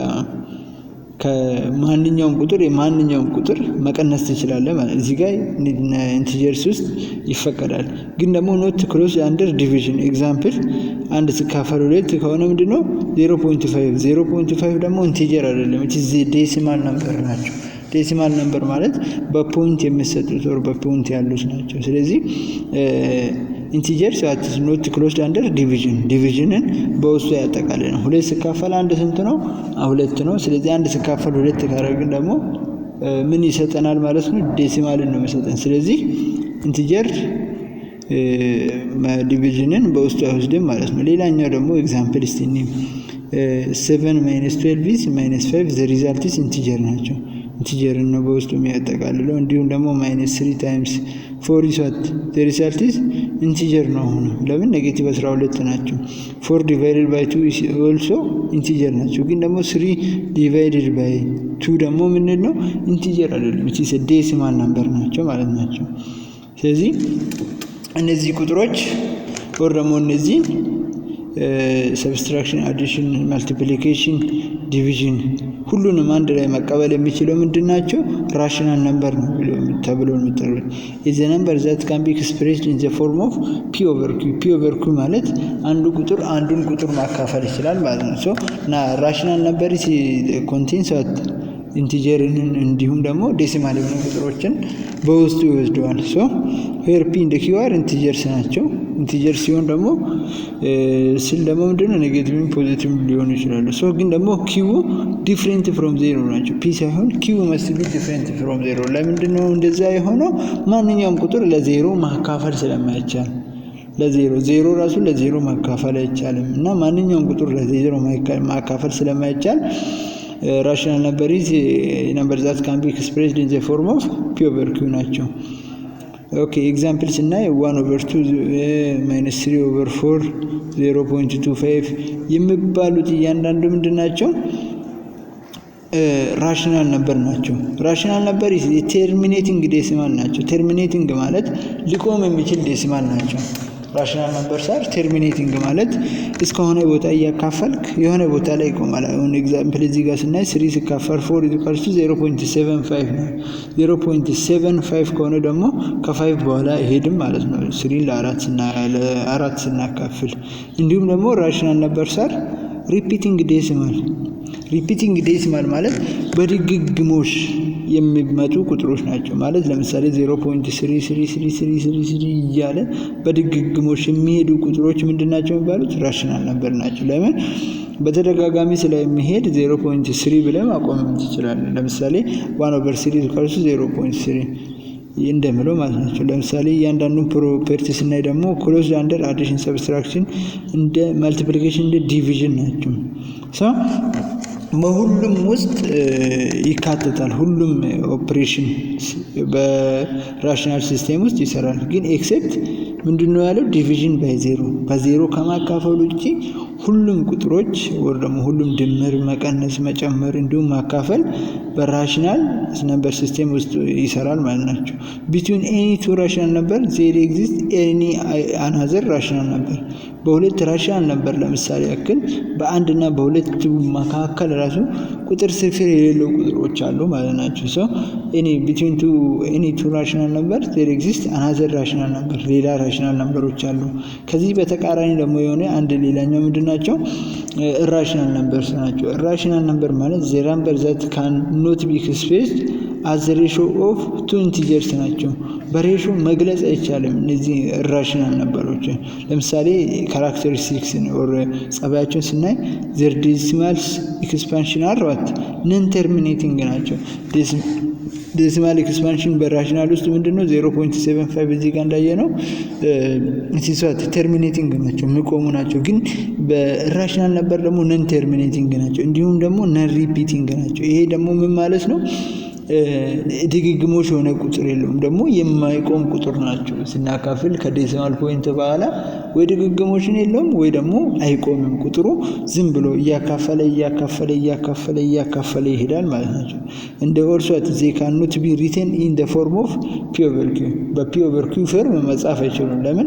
ከማንኛውም ቁጥር መቀነስ ትችላለህ ማለት እዚህ ጋር ኢንቲጀርስ ውስጥ ይፈቀዳል። ግን ደግሞ ኖት ክሎዝ አንደር ዲቪዥን ኤግዛምፕል 1 ሲካፈል 2 ከሆነ ምንድነው 0.5 0.5 ደግሞ ኢንቲጀር አይደለም፣ እዚህ ዴሲማል ነምበር ናቸው። ዴሲማል ነምበር ማለት በፖይንት የሚሰጡት ወር በፖይንት ያሉት ናቸው። ስለዚህ ኢንቲጀርስ ኖት ክሎዝድ አንደር ዲቪዥንን በውስጡ ያጠቃልላል ነው። 2 ሲካፈል 1 ስንት ነው? 2 ነው። ስለዚህ 1 ሲካፈል 2 ካደረግን ደግሞ ምን ይሰጠናል ማለት ነው? ዴሲማልን ነው የሚሰጠን። ስለዚህ ኢንቲጀር ዲቪዥንን በውስጡ አይወስድም ማለት ነው። ሌላኛው ደግሞ ኤግዛምፕል ስቲኒ 7 - 12 is -5 the result is ኢንቲጀር ናቸው። ኢንቲጀር ነው በውስጡ የሚያጠቃልለው። እንዲሁም ደግሞ -3 times 4 is what the result is ኢንቲጀር ነው። ሆኖ ለምን ኔጌቲቭ 12 ናቸው። 4 divided by 2 is also ኢንቲጀር ናቸው። ግን ደግሞ 3 divided by 2 ደግሞ ምንድን ነው? ኢንቲጀር አይደለም፣ እቺ ዴሲማል ነምበር ናቸው ማለት ናቸው። ስለዚህ እነዚህ ቁጥሮች ወር ደግሞ እነዚህ ሰብስትራክሽን፣ አዲሽን፣ ማልቲፕሊኬሽን፣ ዲቪዥን ሁሉንም አንድ ላይ መቀበል የሚችለው ምንድናቸው? ራሽናል ነምበር ነው ተብሎ የሚጠሩት። ኢዝ ኤ ነምበር ዛት ካን ቢ ኤክስፕሬስድ ኢን ዘ ፎርም ኦፍ ፒ ኦቨር ኪው። ፒ ኦቨር ኪው ማለት አንዱ ቁጥር አንዱን ቁጥር ማካፈል ይችላል ማለት ነው። ሶ እና ራሽናል ነምበር ኮንቴንስ ኢንቲጀርን እንዲሁም ደግሞ ዴሲማል የሆኑ ቁጥሮችን በውስጡ ይወስደዋል። ሶ ሄር ፒ እንደ ኪው አር ኢንቲጀርስ ናቸው። ኢንቲጀር ሲሆን ደግሞ ስል ደግሞ ምንድነው ኔጌቲቭ ፖዚቲቭ ሊሆኑ ይችላሉ። ሶ ግን ደግሞ ኪው ዲፍረንት ፍሮም ዜሮ ናቸው። ፒ ሳይሆን ኪው መስት ቢ ዲፍረንት ፍሮም ዜሮ። ለምንድነው እንደዛ የሆነው? ማንኛውም ቁጥር ለዜሮ ማካፈል ስለማይቻል ዜሮ ራሱ ለዜሮ ማካፈል አይቻልም እና ማንኛውም ቁጥር ለዜሮ ማካፈል ስለማይቻል ራሽናል ነምበር ኢዝ ነምበር ዛት ካን ቢ ኤክስፕሬስድ ኢን ዘ ፎርም ኦፍ ፒ ኦቨር ኪው ናቸው። ኦኬ ኤግዛምፕል ስናይ 1/2 -3/4 0.25 የሚባሉት እያንዳንዱ ምንድናቸው? ራሽናል ነምበር ናቸው። ራሽናል ነምበር ተርሚኔቲንግ ዴሲማል ናቸው። ተርሚኔቲንግ ማለት ሊቆም የሚችል ዴሲማል ናቸው። ራሽናል ነምበር ሳር ተርሚኔቲንግ ማለት እስከሆነ ቦታ እያካፈልክ የሆነ ቦታ ላይ ይቆማል። አሁን ኤግዛምፕል እዚህ ጋር ስናይ 3 ሲካፈል 4 0.75 ነው። 0.75 ከሆነ ደግሞ ከ5 በኋላ ይሄድም ማለት ነው። 3 ለ4 ስናካፍል። እንዲሁም ደግሞ ራሽናል ነምበር ሳር ሪፒቲንግ ዴሲማል ማለት በድግግሞሽ የሚመጡ ቁጥሮች ናቸው። ማለት ለምሳሌ 0.3333 እያለ በድግግሞሽ የሚሄዱ ቁጥሮች ምንድናቸው የሚባሉት? ራሽናል ነምበር ናቸው። ለምን? በተደጋጋሚ ስለሚሄድ 0.3 ብለን ማቆም እንችላለን። ለምሳሌ 1/3 0.3 እንደምለው ማለት ናቸው። ለምሳሌ እያንዳንዱን ፕሮፐርቲ ስናይ ደግሞ ክሎዝድ አንደር አዲሽን፣ ሰብስትራክሽን፣ እንደ ማልቲፕሊኬሽን፣ እንደ ዲቪዥን ናቸው። በሁሉም ውስጥ ይካተታል። ሁሉም ኦፕሬሽን በራሽናል ሲስተም ውስጥ ይሰራል። ግን ኤክሴፕት ምንድነው ያለው? ዲቪዥን ባይ ዜሮ፣ በዜሮ ከማካፈል ውጪ ሁሉም ቁጥሮች ወር ደግሞ ሁሉም ድምር፣ መቀነስ፣ መጨመር እንዲሁም ማካፈል በራሽናል ነምበር ሲስተም ውስጥ ይሰራል ማለት ናቸው። ቢትዊን ኤኒ ቱ ራሽናል ነምበር ዜር ኤግዚስት ኤኒ አናዘር ራሽናል ነምበር። በሁለት ራሽናል ነምበር ለምሳሌ ያክል በአንድና በሁለት መካከል ራሱ ቁጥር ስፍር የሌለው ቁጥሮች አሉ ማለት ናቸው። ሶ ኤኒ ቱ ራሽናል ነምበር ዜር ኤግዚስት አናዘር ራሽናል ነምበር፣ ሌላ ራሽናል ነምበሮች አሉ። ከዚህ በተቃራኒ ደግሞ የሆነ አንድ ሌላኛው ምንድን ናቸው? ኢራሽናል ነምበርስ ናቸው። ኢራሽናል ነምበር ማለት ዘ ነምበር ዛት ካን ኖት ቢ ኤክስፕሬስድ አዝ ሬሾ ኦፍ ቱ ኢንቲጀርስ ናቸው። በሬሾ መግለጽ አይቻልም። እነዚህ ኢራሽናል ነምበሮች ለምሳሌ ካራክተሪስቲክስ ኦር ጸባያቸውን ስናይ ዘር ዴሲማልስ ኤክስፓንሽን አር ዋት ነን ተርሚኔቲንግ ናቸው። ዴሲማል ኤክስፓንሽን በራሽናል ውስጥ ምንድነው 0.75 እዚህ ጋር እንዳየነው ኢትስዋት ተርሚኔቲንግ ናቸው፣ የሚቆሙ ናቸው። ግን በራሽናል ነበር ደግሞ ነን ተርሚኔቲንግ ናቸው፣ እንዲሁም ደግሞ ነን ሪፒቲንግ ናቸው። ይሄ ደግሞ ምን ማለት ነው? ድግግሞሽ የሆነ ቁጥር የለውም፣ ደግሞ የማይቆም ቁጥር ናቸው። ስናካፍል ከዴሲማል ፖይንት በኋላ ወይ ድግግሞሽን የለውም ወይ ደግሞ አይቆምም። ቁጥሩ ዝም ብሎ እያካፈለ ይሄዳል ማለት ናቸው። እንደ ኦልሶት ዜ ካን ኖት ቢ ሪቴን ኢን ዘ ፎርም ኦፍ ፒ ኦቨር ኪው። በፒ ኦቨር ኪው ፎርም መጻፍ አይችሉም። ለምን?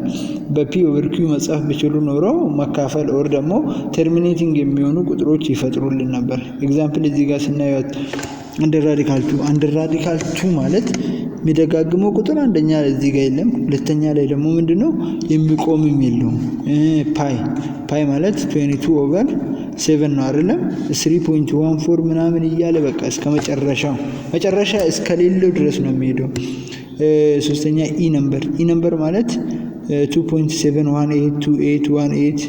በፒ ኦቨር ኪው መጻፍ ቢችሉ ኖሮ መካፈል ኦር ደግሞ ተርሚኔቲንግ የሚሆኑ ቁጥሮች ይፈጥሩልን ነበር። ኤግዛምፕል እዚህ ጋር ስናዩት አንደር ራዲካል 2 ማለት የሚደጋግመው ቁጥር አንደኛ እዚህ ጋር የለም፣ ሁለተኛ ላይ ደግሞ ምንድነው የሚቆምም የለውም። ፓይ ማለት 22/7 ነው አይደለም? 3.14 ምናምን እያለ በቃ እስከ መጨረሻ እስከሌለው ድረስ ነው የሚሄደው። ሶስተኛ ኢ ነምበር ማለት 2.7182828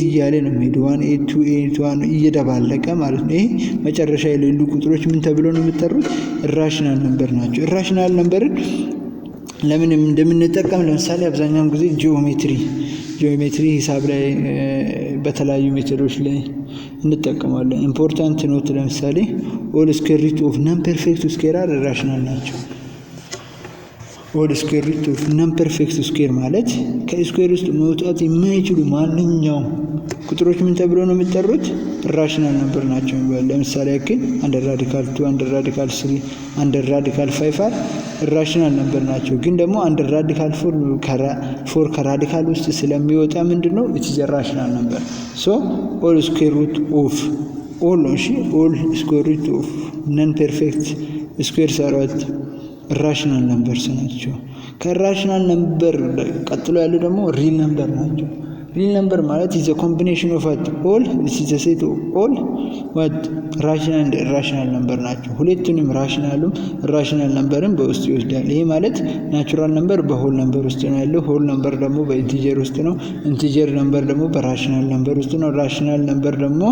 እያለ ነው የሚሄደው። 1828 እየደባለቀ ማለት ነው። ይሄ መጨረሻ የሌሉ ቁጥሮች ምን ተብሎ ነው የሚጠሩት? ኢራሽናል ነምበር ናቸው። ኢራሽናል ነምበርን ለምን እንደምንጠቀም ለምሳሌ አብዛኛውን ጊዜ ጂኦሜትሪ ሂሳብ ላይ በተለያዩ ሜቶዶች ላይ እንጠቀማለን። ኢምፖርታንት ኖት ለምሳሌ ኦል ስኩዌር ሩት ኦፍ ነን ፐርፌክት ስኩዌር አር ኢራሽናል ናቸው። ኦል ስኩዌር ሩት ኦፍ ነን ፐርፌክት ስኩዌር ማለት ከስኩዌር ውስጥ መውጣት የማይችሉ ማንኛውም ቁጥሮች ምን ተብሎ ነው የሚጠሩት? ኢራሽናል ነምበር ናቸው። ለምሳሌ ያክል አንደር ራዲካል 2፣ አንደር ራዲካል 3፣ አንደር ራዲካል 5 አር ኢራሽናል ነምበር ናቸው። ግን ደግሞ አንደር ራዲካል 4 ከራዲካል ውስጥ ስለሚወጣ ምንድነው ኢት ኢዝ ኢራሽናል ነምበር። ሶ ኦል ስኩዌር ሩት ኦፍ ኦል ስኩዌር ሩት ኦፍ ነን ፐርፌክት ስኩዌርስ አር ኢራሽናል ነምበርስ ናቸው። ከኢራሽናል ነምበር ቀጥሎ ያለው ደግሞ ሪል ነምበር ናቸው። ሪል ነምበር ማለት is a combination of all, this is a set of all what rational and irrational ነምበር ናቸው። ሁለቱንም ራሽናሉም ኢራሽናል ነምበርን በውስጡ ይወስዳል። ይሄ ማለት ናቹራል ነምበር በሆል ነምበር ውስጥ ነው ያለው፣ ሆል ነምበር ደግሞ በኢንቲጀር ውስጥ ነው፣ ኢንቲጀር ነምበር ደግሞ በራሽናል ነምበር ውስጥ ነው። ራሽናል ነምበር ደግሞ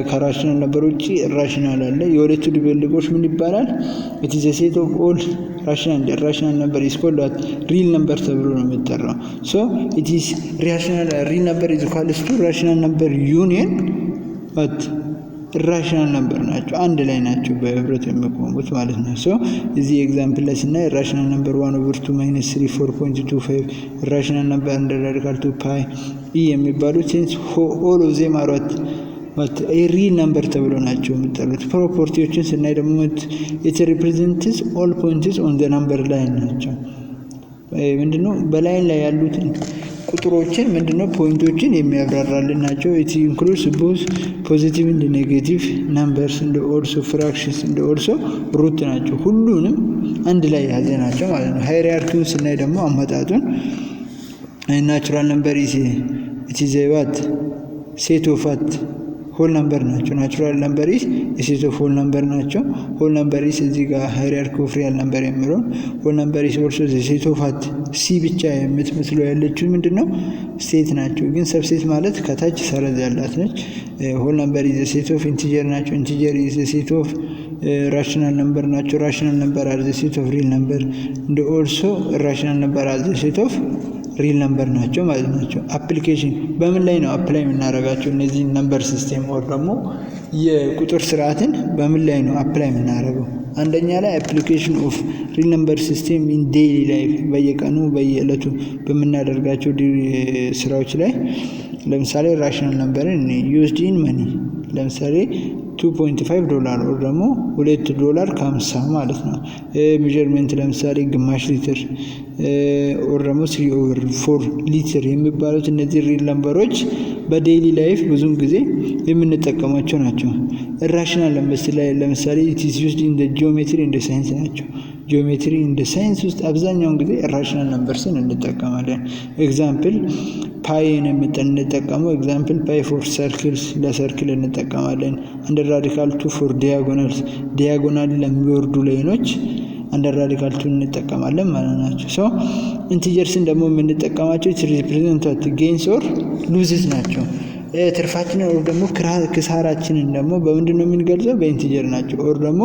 ከራሽናል ነምበር ውጪ ኢራሽናል አለ። የሁለቱ ድብልቆች ምን ይባላል? it is a set of all rational and irrational number is called what real number ተብሎ ነው የሚጠራው። so it is real number is equals to rational number union what ኢራሽናል ነምበር ናቸው፣ አንድ ላይ ናቸው በህብረት የሚቆሙት ማለት ነው። ሶ እዚህ ኤግዛምፕል ላይ ስናይ ኢራሽናል ነምበር 1/2 - 3 4.25 ኢራሽናል ነምበር አንደር ራዲካል 2 ፓይ የሚባሉት ሴንስ ኦል ኦፍ ዜም አር what ሪል ነምበር ተብሎ ናቸው የሚጠሩት። ፕሮፐርቲዎችን ስናይ ደግሞ it represents all points on the number line ናቸው። ምንድነው በላይን ላይ ያሉትን ቁጥሮችን ምንድነው ፖይንቶችን የሚያብራራልን ናቸው። it includes both positive and negative numbers and also fractions and also root ናቸው። ሁሉንም አንድ ላይ ያዘ ናቸው ማለት ነው። ሃይራርኪውን ስናይ ደግሞ አመጣጡን ናቹራል ነምበር it is a what set of what ሆል ነምበር ናቸው። ናቹራል ነምበር ኢዝ ሴት ኦፍ ሆል ነምበር ናቸው። ሆል ነምበር ኢዝ እዚህ ጋር ሃይራርኪ ኦፍ ሪያል ነምበር የሚለው ሆል ነምበር ኢዝ ኦልሶ ሴት ኦፍ አት ሲ ብቻ የምትመስለው ያለችው ምንድነው ስቴት ናቸው። ግን ሰብሴት ማለት ከታች ሰረዝ ያላት ነች። ሆል ነምበር ኢዝ ሴት ኦፍ ኢንቲጀር ናቸው። ኢንቲጀር ኢዝ ሴት ኦፍ ራሽናል ነምበር ናቸው። ራሽናል ነምበር አር ዘ ሴት ኦፍ ሪል ነምበር እንደ ኦልሶ ራሽናል ነምበር አር ዘ ሴት ኦፍ ሪል ነምበር ናቸው ማለት ናቸው። አፕሊኬሽን በምን ላይ ነው አፕላይ የምናደርጋቸው? እነዚህ ነምበር ሲስተም ወር ደግሞ የቁጥር ስርዓትን በምን ላይ ነው አፕላይ የምናደርገው? አንደኛ ላይ አፕሊኬሽን ኦፍ ሪል ነምበር ሲስተም ኢን ዴይሊ ላይፍ በየቀኑ በየዕለቱ በምናደርጋቸው ስራዎች ላይ ለምሳሌ ራሽናል ነምበርን ዩዝድ ኢን መኒ ለምሳሌ $2.5 ወር ደግሞ $2.50 ማለት ነው። ሜዠርመንት ለምሳሌ ግማሽ ሊትር ወር ደግሞ 3/4 ሊትር የሚባሉት እነዚህ ሪል ነምበሮች በዴይሊ ላይፍ ብዙም ጊዜ የምንጠቀማቸው ናቸው። ራሽናል ነምበርስ ላይ ለምሳሌ it is used in the geometry and science ናቸው። ጂኦሜትሪ እንደ ሳይንስ ውስጥ አብዛኛውን ጊዜ ራሽናል ነምበርስን እንጠቀማለን። ኤግዛምፕል ፓይን እንጠቀመው ኤግዛምፕል ፓይ ፎር ሰርክልስ ለሰርክል እንጠቀማለን። አንደ ራዲካል 2 ፎር ዲያጎናልስ ዲያጎናል ለሚወርዱ ላይኖች አንደ ራዲካል 2 እንጠቀማለን ማለት ናቸው። ሶ ኢንቲጀርስን ደግሞ የምንጠቀማቸው ሪፕሬዘንታቲቭ ጌንስ ኦር ሉዝስ ናቸው። ትርፋችንን ኦር ደግሞ ክሳራችንን ደግሞ በምንድን ነው የምንገልጸው? በኢንቲጀር ናቸው። ኦር ደግሞ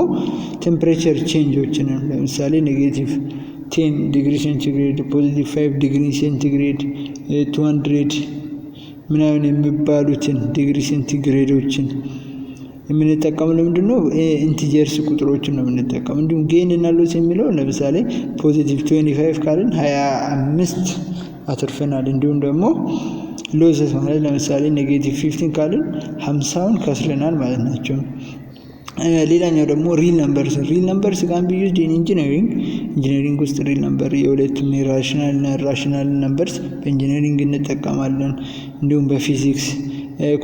ቴምፕሬቸር ቼንጆችን ለምሳሌ -10 ዲግሪ ሴንቲግሬድ +5 ዲግሪ ሴንቲግሬድ 200 ምናምን የሚባሉትን ዲግሪ ሴንቲግሬዶችን የምንጠቀመው ለምንድን ነው? ኢንቲጀርስ ቁጥሮችን ነው የምንጠቀመው። እንዲሁም ጌን እና ሎስ የሚለው ለምሳሌ +25 ካልን 25 አትርፈናል። እንዲሁም ደግሞ ሎስስ ማለት ለምሳሌ -15 ካልን 50ን ከስረናል ማለት ናቸው። ሌላኛው ደግሞ ሪል ነምበርስ ካን ቢ ዩዝድ ኢን ኢንጂነሪንግ ውስጥ ሪል ነምበር የሁለቱም ራሽናል እና ራሽናል ነምበርስ በኢንጂነሪንግ እንጠቀማለን። እንዲሁም በፊዚክስ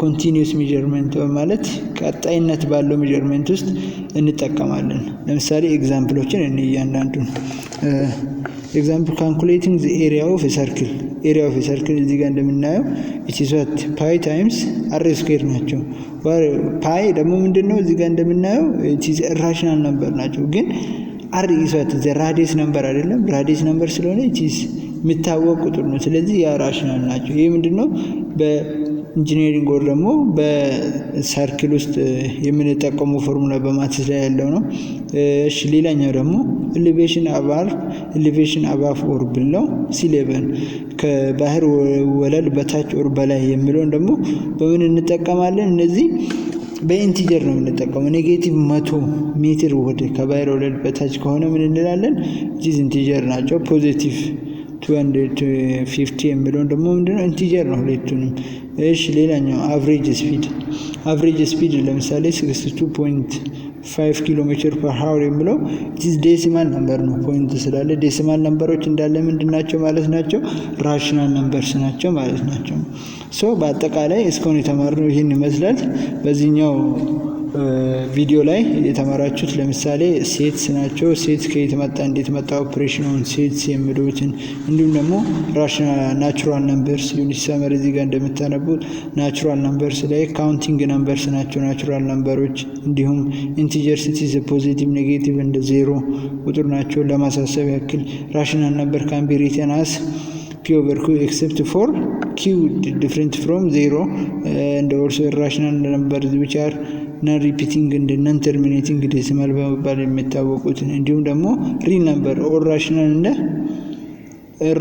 ኮንቲኒዩስ ሜዠርመንት ማለት ቀጣይነት ባለው ሜዠርመንት ውስጥ እንጠቀማለን። ለምሳሌ ኤግዛምፕሎችን እያንዳንዱን ኤግዛምፕል ካልኩሌቲንግ ዘ ኤሪያ ኦፍ ሰርክል እዚህ ጋር እንደምናየው it is what pi times r square ናቸው። ፓይ ደግሞ ምንድነው? እዚህ ጋር እንደምናየው it is ራሽናል ነምበር ናቸው። ግን r is what the radius number አይደለም። ራዲየስ ነምበር ስለሆነ it is የሚታወቅ ቁጥር ነው። ስለዚህ ያ ራሽናል ናቸው። ይሄ ምንድነው? በኢንጂነሪንግ ወር ደግሞ በሰርክል ውስጥ የምንጠቀመው ፎርሙላ በማትስ ላይ ያለው ነው። እሺ ሌላኛው ደግሞ ኤሌቬሽን አባፍ ኦር ብለው ሲ11 ከባህር ወለል በታች ኦር በላይ የሚለውን ደግሞ በምን እንጠቀማለን? እነዚህ በኢንቲጀር ነው የምንጠቀመው። -100 ሜትር ወደ ከባህር ወለል በታች ከሆነ ምን እንላለን? እዚህ ኢንቲጀር ናቸው። +250 የሚለውን ደግሞ ምንድነው? ኢንቲጀር ነው ሁለቱንም። እሺ ሌላኛው አቨሬጅ ስፒድ ለምሳሌ 62.5 km/h የሚለው this ዴሲማል ነምበር ነው። ፖይንት ስላለ ዴሲማል ነምበሮች እንዳለ ምንድናቸው ማለት ናቸው? ራሽናል ነምበርስ ናቸው ማለት ናቸው። ሶ በአጠቃላይ እስካሁን የተማርነው ይህን ይመስላል። በዚህኛው ቪዲዮ ላይ የተማራችሁት ለምሳሌ ሴትስ ናቸው። ሴት ከየት መጣ፣ እንዴት መጣ፣ ኦፕሬሽኑን ሴትስ የሚሉትን እንዲሁም ደግሞ ናቹራል ነምበርስ ዩኒት ሰመር እዚህ ጋር እንደምታነቡት ናቹራል ነምበርስ ላይ ካውንቲንግ ነምበርስ ናቸው ናቹራል ነምበሮች። እንዲሁም ኢንቲጀርሲቲ ፖዚቲቭ ኔጌቲቭ እንደ ዜሮ ቁጥር ናቸው። ለማሳሰብ ያክል ራሽናል ነምበር ካን ቢ ሪተን አስ p/q except for q different from 0 and also irrational numbers which are non repeating and non terminating decimal በመባል የሚታወቁት እንዲሁም ደግሞ ሪል ነምበር ኦር ራሽናል እና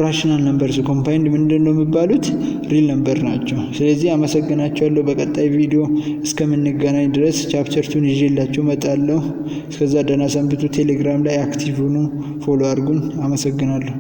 ራሽናል ነምበርስ ኮምባይንድ ምንድነው የሚባሉት? ሪል ነምበር ናቸው። ስለዚህ አመሰግናችኋለሁ። በቀጣይ ቪዲዮ እስከምንገናኝ ድረስ ቻፕተር 2 ይዤላችሁ እመጣለሁ። እስከዛ ደህና ሰንብቱ። ቴሌግራም ላይ አክቲቭ ሁኑ፣ ፎሎ አድርጉን። አመሰግናለሁ።